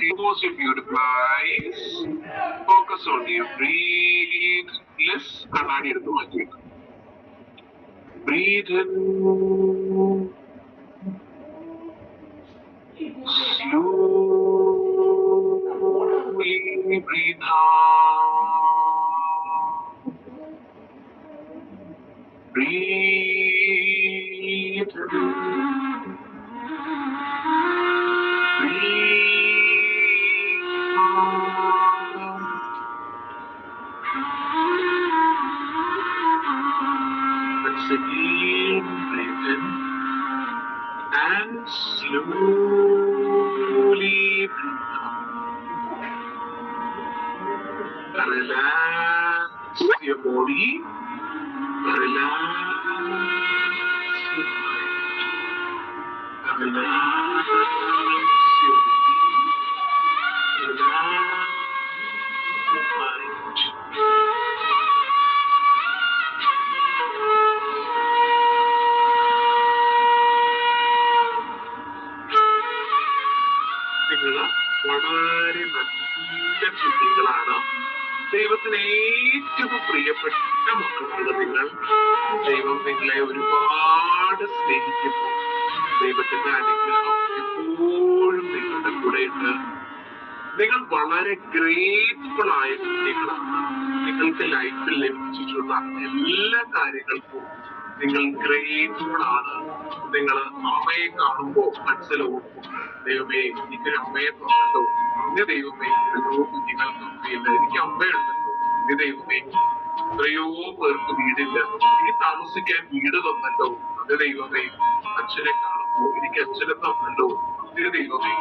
Close your beautiful eyes. Focus on your breathe. Less കണ്ണാടി എടുത്ത് മാറ്റിയിട്ട്. Breathe in. Slowly breathe out. Breathe in. Again, breathe in and slowly breathe out. Relax your body, relax your mind, relax your body, relax your mind. വളരെ നല്ല കുട്ടികളാണ്. ദൈവത്തിന് ഏറ്റവും പ്രിയപ്പെട്ട മക്കളാണ് നിങ്ങൾ. ദൈവം നിങ്ങളെ ഒരുപാട് സ്നേഹിക്കുന്നു. ദൈവത്തിന്റെ അനുഗ്രഹം എപ്പോഴും നിങ്ങളുടെ കൂടെയുണ്ട്. നിങ്ങൾ വളരെ ഗ്രേറ്റ്ഫുൾ ആയ കുട്ടികളാണ്. നിങ്ങൾക്ക് ലൈഫിൽ ലഭിച്ചിട്ടുള്ള എല്ലാ കാര്യങ്ങൾക്കും നിങ്ങൾ ഗ്രേറ്റ്ഫുൾ ആണ്. നിങ്ങൾ അമ്മയെ കാണുമ്പോൾ മനസ്സിലാവും, ദൈവമേ എനിക്കൊരു അമ്മയെ തന്നല്ലോ, അന്ന് ദൈവമേ എത്രയോ കുഞ്ഞുങ്ങൾക്ക് അമ്മയില്ല, എനിക്ക് അമ്മയുണ്ടല്ലോ, അന്ന് ദൈവമേ എത്രയോ പേർക്ക് വീടില്ല, എനിക്ക് താമസിക്കാൻ വീട് തന്നല്ലോ, അത് ദൈവമേ അച്ഛനെ കാണുമ്പോൾ എനിക്ക് അച്ഛനെ തന്നല്ലോ, ഇത് ദൈവമേ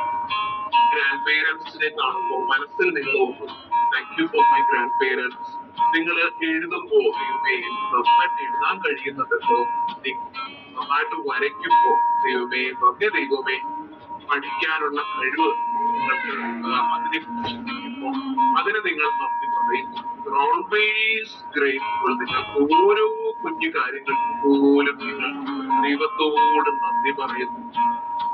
ഗ്രാൻഡ് പേരൻസിനെ കാണുമ്പോൾ മനസ്സിൽ നിങ്ങൾ ഓർക്കും, thank you for my grand parents. നിങ്ങൾ എഴുതുമ്പോ ദൈവമേ നന്നായിട്ട് എഴുതാൻ കഴിയുന്നതല്ലോ, നന്നായിട്ട് വരയ്ക്കുമ്പോ ദൈവമേ നന്ദി ദൈവമേ, പഠിക്കാനുള്ള കഴിവ് നിങ്ങൾക്ക് അതിനെ കുറിച്ച് ചിന്തിക്കുമ്പോൾ അതിന് നിങ്ങൾ നന്ദി പറയും. Always grateful. നിങ്ങൾക്ക് ഓരോ കുഞ്ഞു കാര്യങ്ങൾക്ക് പോലും നിങ്ങൾ ദൈവത്തോട് നന്ദി പറയുന്നു.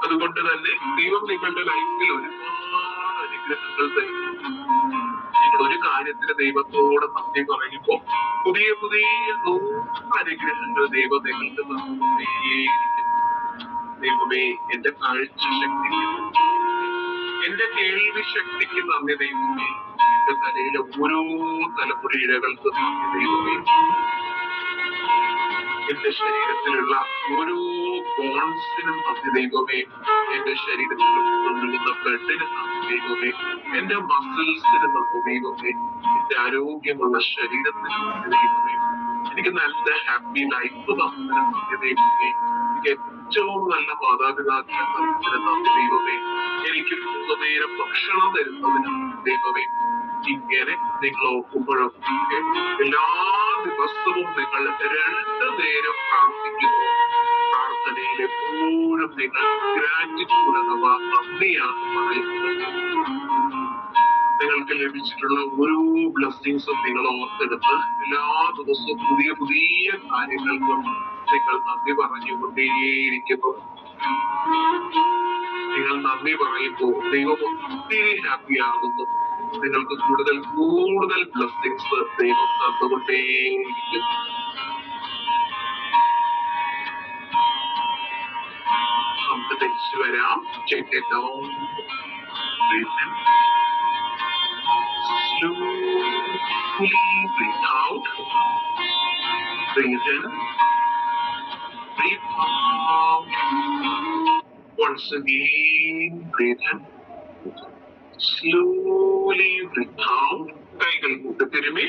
അതുകൊണ്ട് തന്നെ ദൈവം നിങ്ങളുടെ ലൈഫിൽ ഒരുപാട് അനുഗ്രഹങ്ങൾ തരും. നിങ്ങൾ ഒരു കാര്യത്തിന് ദൈവത്തോട് നന്ദി പറയുമ്പോൾ പുതിയ പുതിയ അനുഗ്രഹങ്ങൾ ദൈവം നിങ്ങൾക്ക് തന്നുകൊണ്ടേയിരിക്കും. ദൈവമേ എന്റെ കാഴ്ച ശക്തിക്ക്, എന്റെ കേൾവി ശക്തിക്ക് നന്ദി ദൈവമേ, എന്റെ തലയിലെ ഓരോ തലമുറ ഇഴകൾക്ക് നന്ദി ദൈവമേ, എന്റെ ശരീരത്തിലുള്ള ഓരോ ബോൺസിനും നന്ദി ദൈവമേ, എന്റെ ശരീരത്തിൽ കൊണ്ടുവരുന്ന ബ്ലഡിന് നന്ദി ദൈവമേ, എന്റെ മസിൽസിന് നന്ദി ദൈവമേ, എന്റെ ആരോഗ്യമുള്ള ശരീരത്തിന് നന്ദി ദൈവമേ, എനിക്ക് നല്ല ഹാപ്പി ലൈഫ് തന്നതിന് നന്ദി ദൈവമേ, എനിക്ക് ഏറ്റവും നല്ല മാതാപിതാക്കളെ തന്നതിന് നന്ദി ദൈവമേ, എനിക്ക് 3 നേരം ഭക്ഷണം തരുന്നതിന് ദൈവമേ. ഇങ്ങനെ നിങ്ങൾ ഓർക്കുമ്പോഴൊക്കെ എല്ലാ ദിവസവും നിങ്ങൾ 2 നേരം പ്രാർത്ഥിക്കുന്നു. പ്രാർത്ഥനയിൽ എപ്പോഴും നിങ്ങൾ ഗ്രാറ്റിറ്റ്യൂഡ് അഥവാ നന്ദിയാണ് പറയുന്നത്. നിങ്ങൾക്ക് ലഭിച്ചിട്ടുള്ള ഓരോ ബ്ലെസ്സിങ്സും നിങ്ങൾ ഓർത്തെടുത്ത് എല്ലാ ദിവസവും പുതിയ പുതിയ കാര്യങ്ങൾക്കും നിങ്ങൾ നന്ദി പറഞ്ഞുകൊണ്ടേയിരിക്കുന്നു. നിങ്ങൾ നന്ദി പറയുമ്പോൾ ദൈവം ഒത്തിരി ഹാപ്പി ആകുന്നു. നിങ്ങൾക്ക് കൂടുതൽ കൂടുതൽ ബ്ലെസ്സിങ്സ് ദൈവം തന്നുകൊണ്ടേയിരിക്കും. നമുക്ക് തിരിച്ചു വരാം. Take it down. Breathe in. Slowly breathe out. Breathe in. Breathe out. Once again, breathe in. Slowly breathe out. കൈകൾ കൂട്ടിത്തിരുമി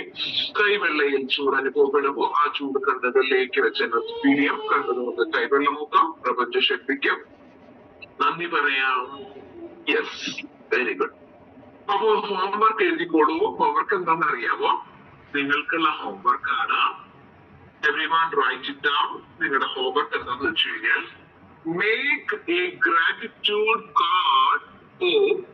കൈവെള്ളയിൽ ചൂട് അനുഭവപ്പെടുമ്പോൾ ആ ചൂട് കണ്ണുകളിലേക്ക് വെച്ച് വീര്യം കണ്ണുകൊണ്ട് കൈവെള്ളം നോക്കാം. പ്രപഞ്ച ശക്തിക്കും നന്ദി പറയാം. Yes, very good. അപ്പോ ഹോംവർക്ക് എഴുതിക്കോളൂ. ഹോംവർക്ക് എന്താണെന്ന് അറിയാമോ? നിങ്ങൾക്കുള്ള ഹോംവർക്ക് ആണ്. Everyone write it down. നിങ്ങളുടെ ഹോംവർക്ക് എന്താണെന്ന് വെച്ച് കഴിഞ്ഞാൽ, make a gratitude card of